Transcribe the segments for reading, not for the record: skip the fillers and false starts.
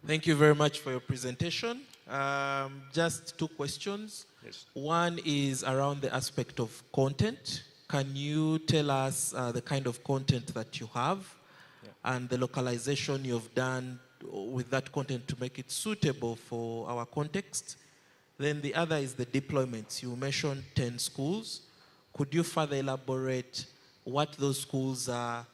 Thank you very much for your presentation. Just two questions. Yes. One is around the aspect of content. Can you tell us the kind of content that you have and the localization you've done with that content to make it suitable for our context? Then the other is the deployments. You mentioned 10 schools. Could you further elaborate what those schools are,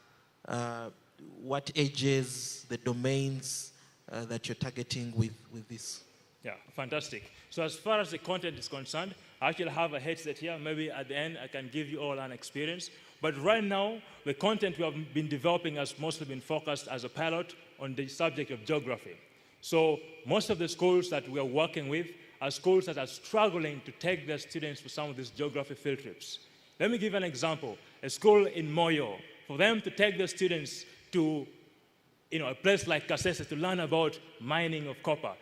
what ages, the domains that you're targeting with this? Yeah, fantastic. So as far as the content is concerned, I actually have a headset here. Maybe at the end I can give you all an experience. But right now, the content we have been developing has mostly been focused as a pilot on the subject of geography. So most of the schools that we are working with are schools that are struggling to take their students to some of these geography field trips. Let me give an example. A school in Moyo, for them to take their students to a place like Kasese to learn about mining of copper,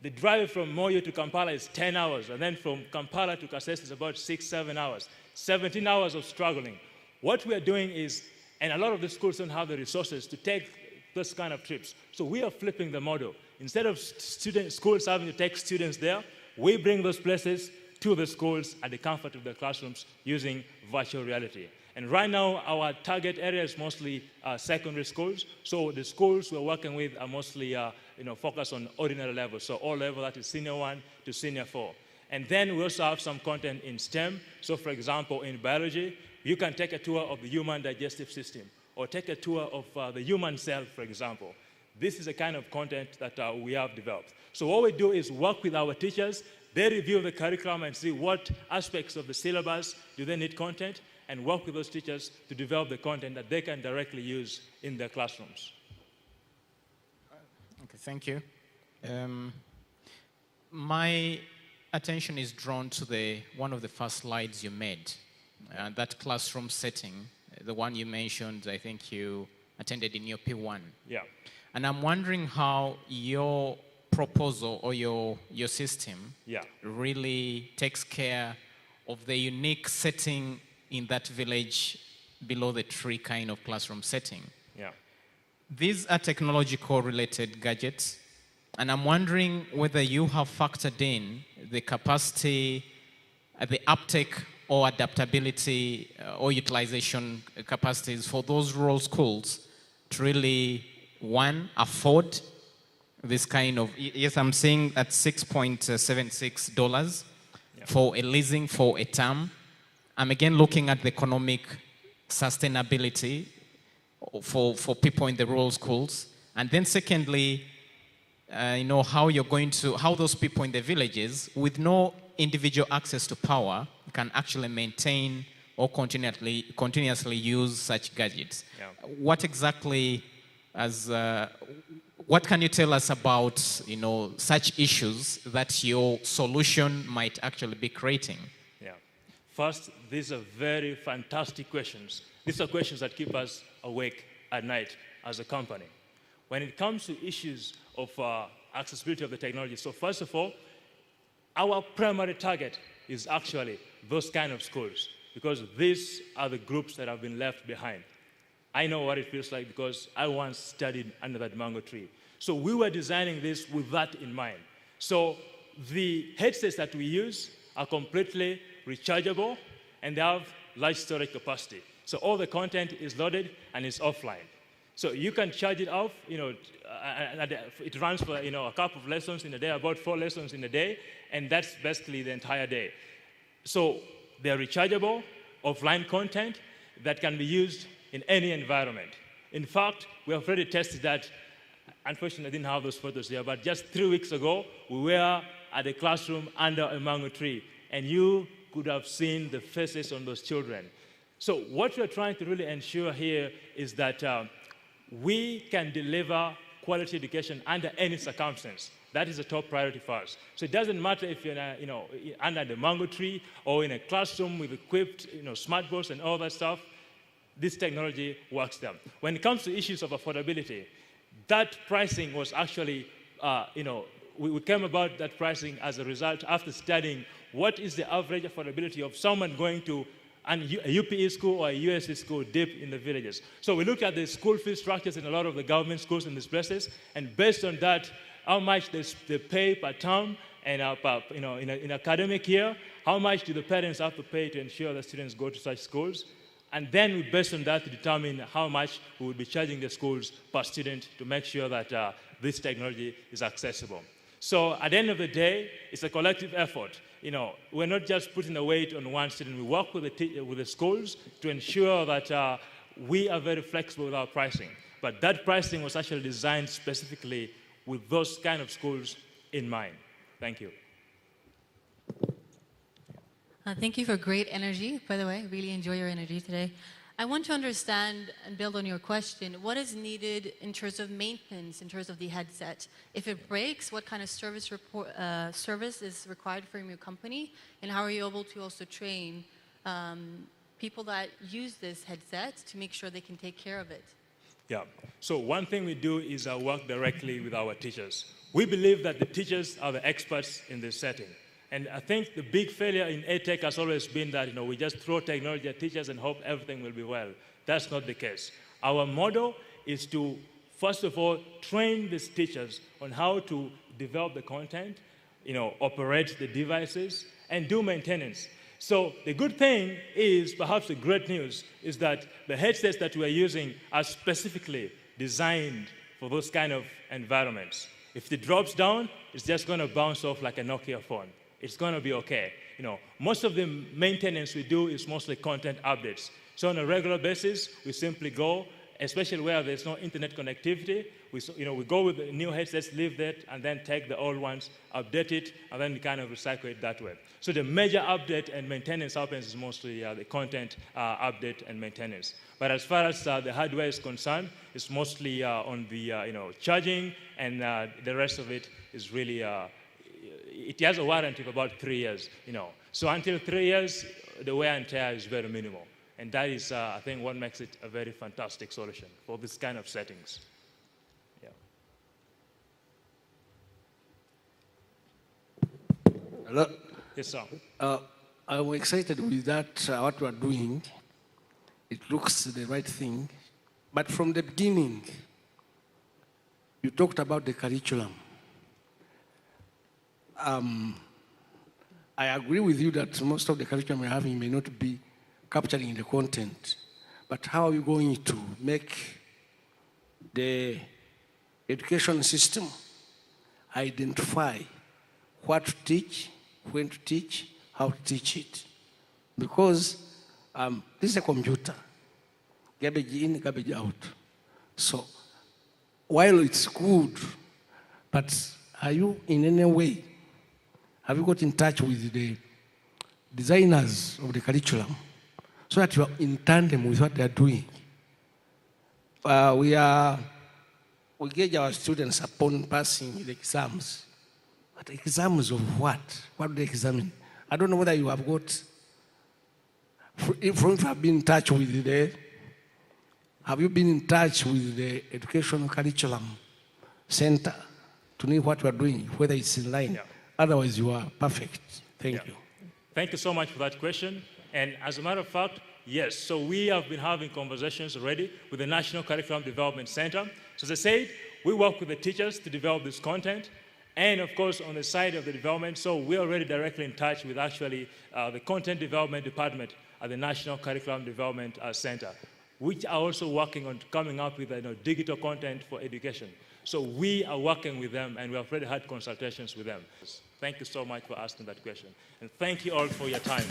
the drive from Moyo to Kampala is 10 hours, and then from Kampala to Kasese is about 6-7 hours, 17 hours of struggling. What we are doing is, and a lot of the schools don't have the resources to take this kind of trips, so we are flipping the model. Instead of schools having to take students there, we bring those places to the schools at the comfort of their classrooms using virtual reality. And right now, our target area is mostly secondary schools. So the schools we're working with are mostly focused on ordinary levels. So all level, that is senior 1 to senior 4. And then we also have some content in STEM. So for example, in biology, you can take a tour of the human digestive system or take a tour of the human cell, for example. This is the kind of content that we have developed. So what we do is work with our teachers. They review the curriculum and see what aspects of the syllabus do they need content, and work with those teachers to develop the content that they can directly use in their classrooms. Okay, thank you. My attention is drawn to one of the first slides you made, that classroom setting, the one you mentioned, I think you attended in your P1. Yeah. And I'm wondering how your proposal or your system really takes care of the unique setting in that village below the tree kind of classroom setting. Yeah. These are technological related gadgets, and I'm wondering whether you have factored in the capacity, the uptake or adaptability or utilization capacities for those rural schools to really, one, afford this kind of, yes, I'm saying at $6.76 for a leasing for a term. I'm again looking at the economic sustainability for people in the rural schools. And then secondly, how those people in the villages with no individual access to power can actually maintain or continuously use such gadgets. Yeah. What exactly, what can you tell us about, such issues that your solution might actually be creating? First, these are very fantastic questions. These are questions that keep us awake at night as a company. When it comes to issues of accessibility of the technology, so first of all, our primary target is actually those kind of schools, because these are the groups that have been left behind. I know what it feels like because I once studied under that mango tree. So we were designing this with that in mind. So the headsets that we use are completely rechargeable, and they have large storage capacity. So all the content is loaded and it's offline. So you can charge it off, and it runs for a couple of lessons in a day, about 4 lessons in a day, and that's basically the entire day. So they're rechargeable, offline content that can be used in any environment. In fact, we have already tested that. Unfortunately, I didn't have those photos here, but just 3 weeks ago, we were at a classroom under a mango tree, and you could have seen the faces on those children. So what we're trying to really ensure here is that we can deliver quality education under any circumstance. That is the top priority for us. So it doesn't matter if you're under the mango tree or in a classroom with equipped smart boards and all that stuff. This technology works there. When it comes to issues of affordability, that pricing was actually, we came about that pricing as a result after studying what is the average affordability of someone going to a UPE school or a USC school deep in the villages. So we looked at the school fee structures in a lot of the government schools in these places, and based on that, how much they pay per term and in an academic year, how much do the parents have to pay to ensure the students go to such schools? And then we based on that to determine how much we would be charging the schools per student to make sure that this technology is accessible. So at the end of the day, it's a collective effort. We're not just putting the weight on one student. We work with the schools to ensure that we are very flexible with our pricing. But that pricing was actually designed specifically with those kind of schools in mind. Thank you. Thank you for great energy, by the way. Really enjoy your energy today. I want to understand and build on your question, what is needed in terms of maintenance, in terms of the headset? If it breaks, what kind of service is required from your company? And how are you able to also train people that use this headset to make sure they can take care of it? Yeah. So one thing we do is work directly with our teachers. We believe that the teachers are the experts in this setting. And I think the big failure in EdTech has always been that we just throw technology at teachers and hope everything will be well. That's not the case. Our model is to, first of all, train these teachers on how to develop the content, operate the devices, and do maintenance. So the good thing is, perhaps the great news, is that the headsets that we are using are specifically designed for those kind of environments. If it drops down, it's just going to bounce off like a Nokia phone. It's going to be okay. Most of the maintenance we do is mostly content updates. So on a regular basis, we simply go, especially where there's no internet connectivity, we go with the new headsets, leave that, and then take the old ones, update it, and then kind of recycle it that way. So the major update and maintenance happens is mostly the content update and maintenance. But as far as the hardware is concerned, it's mostly on the charging, and the rest of it is really it has a warranty of about 3 years. So until 3 years, the wear and tear is very minimal. And that is, I think, what makes it a very fantastic solution for this kind of settings. Yeah. Hello. Yes, sir. I'm excited with that, what we are doing. It looks the right thing. But from the beginning, you talked about the curriculum. I agree with you that most of the curriculum we're having may not be capturing the content, but how are you going to make the education system identify what to teach, when to teach, how to teach it? Because this is a computer, garbage in, garbage out. So while it's good, but are you in any way, have you got in touch with the designers of the curriculum so that you are in tandem with what they are doing? We gauge our students upon passing the exams. But exams of what? What do they examine? I don't know whether you have got, if you have been in touch with have you been in touch with the educational curriculum center to know what you are doing, whether it's in line? Yeah. Otherwise, you are perfect. Thank you. Thank you so much for that question. And as a matter of fact, yes. So we have been having conversations already with the National Curriculum Development Center. So as I said, we work with the teachers to develop this content. And of course, on the side of the development, so we're already directly in touch with actually the Content Development Department at the National Curriculum Development Center, which are also working on coming up with digital content for education. So we are working with them, and we have already had consultations with them. Thank you so much for asking that question. And thank you all for your time.